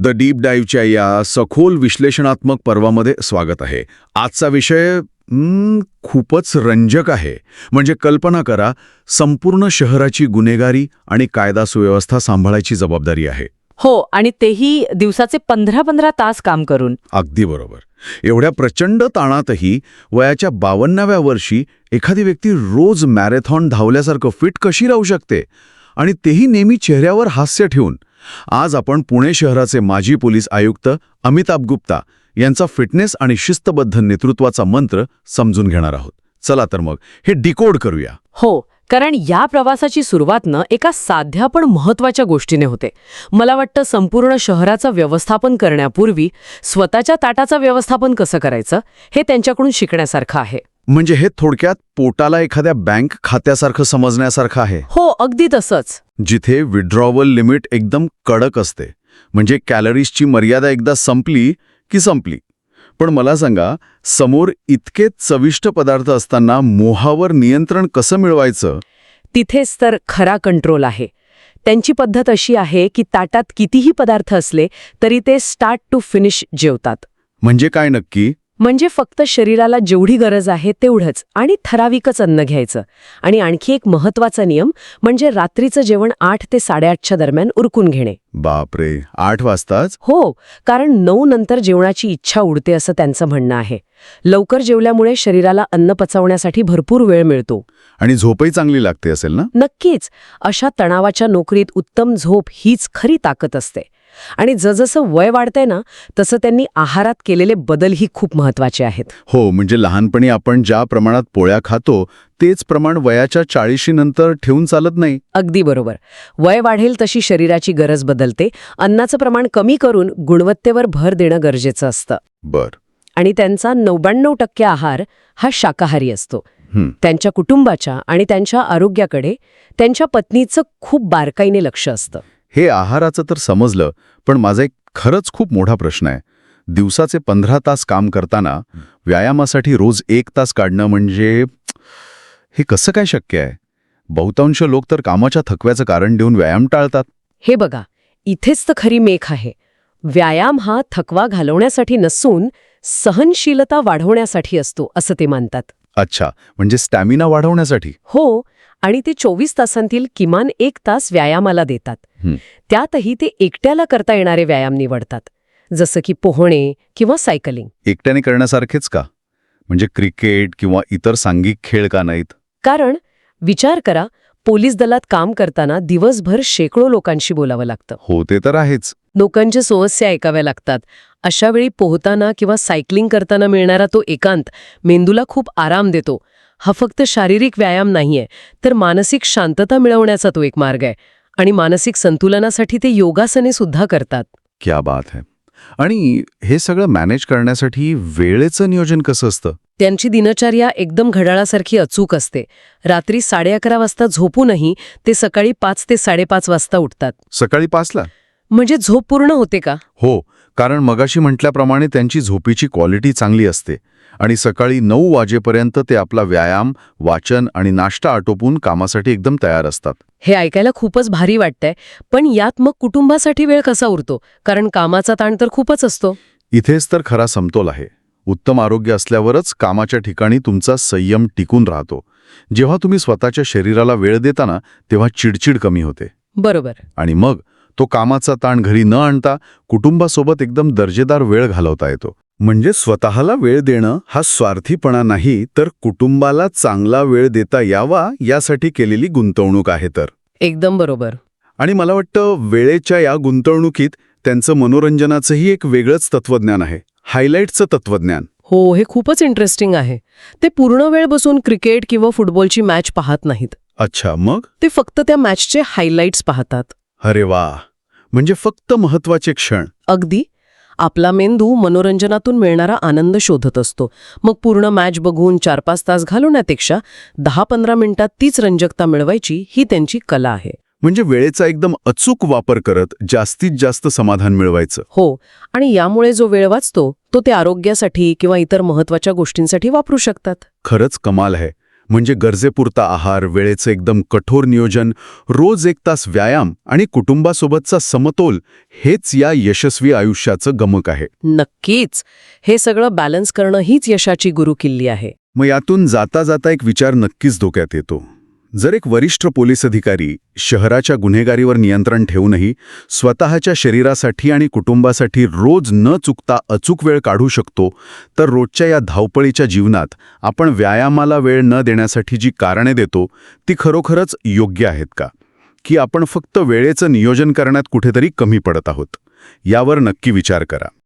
The deep डाईव्हच्या या सखोल विश्लेषणात्मक पर्वामध्ये स्वागत आहे. आजचा विषय खूपच रंजक आहे. म्हणजे कल्पना करा, संपूर्ण शहराची गुन्हेगारी आणि कायदा सुव्यवस्था सांभाळायची जबाबदारी आहे. हो, आणि तेही दिवसाचे 15-15 तास काम करून. अगदी बरोबर. एवढ्या प्रचंड ताणातही वयाच्या 52व्या वर्षी एखादी व्यक्ती रोज मॅरेथॉन धावल्यासारखं फिट कशी राहू शकते, आणि तेही नेहमी चेहऱ्यावर हास्य ठेवून. आज आपण पुणे शहराचे माजी पोलीस आयुक्त अमिताभ गुप्ता यांचा फिटनेस आणि शिस्तबद्ध नेतृत्वाचा मंत्र समजून घेणार आहोत. चला तर मग हे डिकोड करूया. हो, कारण या प्रवासाची सुरुवात एका साध्या पण महत्वाच्या गोष्टीने होते. मला वाटतं संपूर्ण शहराचं व्यवस्थापन करण्यापूर्वी स्वतःच्या ताटाचं व्यवस्थापन कसं करायचं हे त्यांच्याकडून शिकण्यासारखं आहे. म्हणजे हे थोडक्यात पोटाला एखाद्या बँक खात्यासारखं समजण्यासारखं आहे. हो, अगदी तसंच. जिथे विड्रॉवल लिमिट एकदम कडक असते. म्हणजे कॅलरीजची मर्यादा एकदा संपली की संपली. पण मला सांगा, समोर इतके चविष्ट पदार्थ असताना मोहावर नियंत्रण कसं मिळवायचं? तिथेच तर खरा कंट्रोल आहे. त्यांची पद्धत अशी आहे की ताटात कितीही पदार्थ असले तरी ते स्टार्ट टू फिनिश जेवतात. म्हणजे काय नक्की? म्हणजे फक्त शरीराला जेवढी गरज आहे तेवढंच, आणि ठराविकच अन्न घ्यायचं. आणि आणखी एक महत्वाचा नियम म्हणजे रात्रीचं जेवण 8 ते 8:30च्या दरम्यान उरकून घेणे. बापरे, 8 वाजताच? हो, कारण 9 नंतर जेवणाची इच्छा उडते असं त्यांचं म्हणणं आहे. लवकर जेवल्यामुळे शरीराला अन्न पचवण्यासाठी भरपूर वेळ मिळतो. आणि झोपही चांगली लागते असेल ना? नक्कीच. अशा तणावाच्या नोकरीत उत्तम झोप हीच खरी ताकद असते. आणि जसजसं वय वाढतंय ना, तसं त्यांनी आहारात केलेले बदलही खूप महत्वाचे आहेत. हो, म्हणजे लहानपणी आपण ज्या प्रमाणात पोळ्या खातो तेच प्रमाण वयाच्या 40 नंतर ठेवून चालत नाही. अगदी बरोबर. वय वाढेल तशी शरीराची गरज बदलते. अन्नाचं प्रमाण कमी करून गुणवत्तेवर भर देणं गरजेचं असतं. बर. आणि त्यांचा 99% आहार हा शाकाहारी असतो. त्यांच्या कुटुंबाच्या आणि त्यांच्या आरोग्याकडे त्यांच्या पत्नीचं खूप बारकाईने लक्ष असतं. हे आहाराचं तर समजलं, पण माझा एक खरंच खूप मोठा प्रश्न आहे. दिवसाचे 15 तास काम करताना व्यायामासाठी रोज 1 तास काढणं म्हणजे हे कसं काय शक्य आहे? बहुतांश लोक तर कामाच्या थकव्याचं कारण देऊन व्यायाम टाळतात. हे बघा, इथेच तर खरी मेख आहे. व्यायाम हा थकवा घालवण्यासाठी नसून सहनशीलता वाढवण्यासाठी असतो असं ते मानतात. अच्छा, म्हणजे स्टॅमिना वाढवण्यासाठी? हो, आणि ते 24 तासांतील किमान 1 तास व्यायामाला देतात. त्यातही ते एकट्याला करता येणारे व्यायाम निवडतात, जसं की पोहणे किंवा सायकलिंग. एकट्याने करण्यासारखेच का? म्हणजे क्रिकेट किंवा इतर सांघिक खेळ का नाहीत? कारण विचार करा, पोलीस दलात काम करताना दिवसभर शेकडो लोकांशी बोलावं लागतं. हो, ते तर आहेच. लोकांच्या समस्या ऐकाव्या लागतात. अशा वेळी पोहताना किंवा सायकलिंग करताना मिळणारा तो एकांत मेंदूला खूप आराम देतो. हा फक्त शारीरिक व्यायाम नाहीये, तर मानसिक शांतता मिळवण्याचा तो एक मार्ग आहे. आणि मानसिक संतुलनासाठी ते योगासने सुद्धा करतात. क्या बात है. आणि हे सगळं मॅनेज करण्यासाठी वेळेचं नियोजन कसं असतं? त्यांची दिनचर्या एकदम घड्याळासारखी अचूक असते. रात्री 11:30 वाजता झोपूनही ते सकाळी 5 ते 5:30 वाजता उठतात. सकाळी 5ला? म्हणजे झोप पूर्ण होते का? हो, कारण मगाशी म्हटल्याप्रमाणे त्यांची झोपेची क्वालिटी चांगली असते. आणि सकाळी 9 वाजेपर्यंत ते आपला व्यायाम, वाचन आणि नाश्ता आटोपून कामासाठी एकदम तयार असतात. हे ऐकायला खूपच भारी वाटतंय, पण यात मग कुटुंबासाठी वेळ कसा उरतो? कारण कामाचा ताण तर खूपच असतो. इथेच तर खरा समतोल आहे. उत्तम आरोग्य असल्यावरच कामाच्या ठिकाणी तुमचा संयम टिकून राहतो. जेव्हा तुम्ही स्वतःच्या शरीराला वेळ देता ना, तेव्हा चिडचिड कमी होते. बरोबर. आणि मग तो कामाचा ताण घरी न आणता कुटुंबासोबत एकदम दर्जेदार वेळ घालवता येतो. म्हणजे स्वतःला वेळ देणं हा स्वार्थीपणा नाही, तर कुटुंबाला चांगला वेळ देता यावा यासाठी केलेली गुंतवणूक आहे. तर एकदम बरोबर. आणि मला वाटतं वेळेच्या या गुंतवणुकीत त्यांचं मनोरंजनाचंही एक वेगळंच तत्वज्ञान आहे. हायलाईटचं तत्वज्ञान. हो, हे खूपच इंटरेस्टिंग आहे. ते पूर्ण वेळ बसून क्रिकेट किंवा फुटबॉलची मॅच पाहत नाहीत. अच्छा, मग? ते फक्त त्या मॅचचे हायलाइट्स पाहतात. अरे वा, म्हणजे फक्त महत्वाचे क्षण. अगदी. आपला मेंदू मनोरंजनातून मिळणारा आनंद शोधत असतो. मग पूर्ण मॅच बघून 4-5 तास घालवण्यापेक्षा 10-15 मिनिटात तीच रंजकता मिळवायची ही त्यांची कला आहे. म्हणजे वेळेचा एकदम अचूक वापर करत जास्तीत जास्त समाधान मिळवायचं. हो, आणि यामुळे जो वेळ वाचतो तो ते आरोग्यासाठी किंवा इतर महत्वाच्या गोष्टींसाठी वापरू शकतात. खरंच कमाल आहे. म्हणजे गरजेपुरता आहार, वेळेचं एकदम कठोर नियोजन, रोज 1 तास व्यायाम आणि कुटुंबासोबतचा समतोल हेच या यशस्वी आयुष्याचं गमक आहे. नक्कीच. हे सगळं बॅलन्स करणं हीच यशाची गुरुकिल्ली आहे. मग यातून जाता जाता एक विचार नक्कीच डोक्यात येतो. जर एक वरिष्ठ पोलीस अधिकारी शहराच्या गुन्हेगारीवर नियंत्रण ठेवूनही स्वतःच्या शरीरासाठी आणि कुटुंबासाठी रोज न चुकता अचूक वेळ काढू शकतो, तर रोजच्या या धावपळीच्या जीवनात आपण व्यायामाला वेळ न देण्यासाठी जी कारणे देतो ती खरोखरच योग्य आहेत का? की आपण फक्त वेळेचं नियोजन करण्यात कुठेतरी कमी पडत आहोत? यावर नक्की विचार करा.